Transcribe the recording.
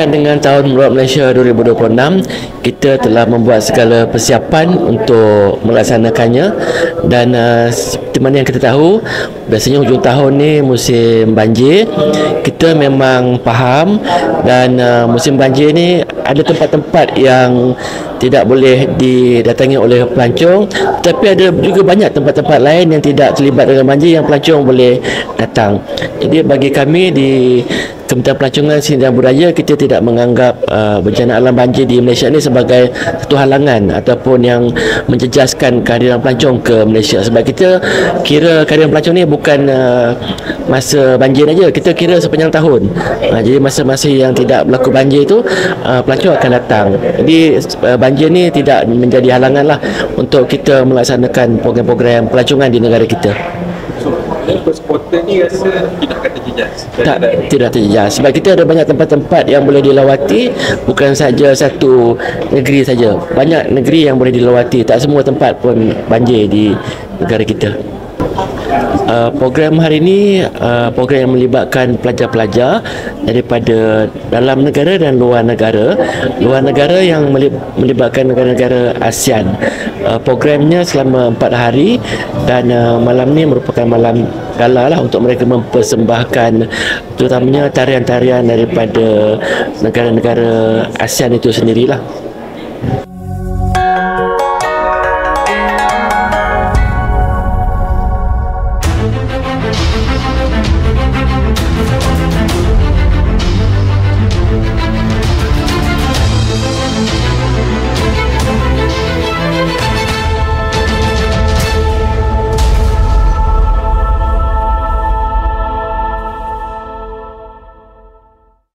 berkenaan dengan Tahun Merawat Malaysia 2026, kita telah membuat segala persiapan untuk melaksanakannya. Dan seperti mana yang kita tahu, biasanya hujung tahun ni musim banjir. Kita memang faham, dan musim banjir ni ada tempat-tempat yang tidak boleh didatangi oleh pelancong, tapi ada juga banyak tempat-tempat lain yang tidak terlibat dengan banjir yang pelancong boleh datang. Jadi bagi kami di Kementerian Pelancongan Seni dan Budaya, kita tidak menganggap bencana alam banjir di Malaysia ini sebagai satu halangan ataupun yang menjejaskan kehadiran pelancong ke Malaysia. Sebab kita kira kehadiran pelancong ni bukan masa banjir saja, kita kira sepanjang tahun. Jadi masa-masa yang tidak berlaku banjir itu, pelancong akan datang. Jadi banjir ni tidak menjadi halangan lah untuk kita melaksanakan program-program pelancongan di negara kita. Supporter ni rasa tidak akan terjejas? Tidak terjejas, sebab kita ada banyak tempat-tempat yang boleh dilawati, bukan saja satu negeri saja, banyak negeri yang boleh dilawati. Tak semua tempat pun banjir di negara kita. Program hari ini program yang melibatkan pelajar-pelajar daripada dalam negara dan luar negara. Luar negara yang melibatkan negara-negara ASEAN. Programnya selama 4 hari, dan malam ni merupakan malam gala lah untuk mereka mempersembahkan terutamanya tarian-tarian daripada negara-negara ASEAN itu sendirilah.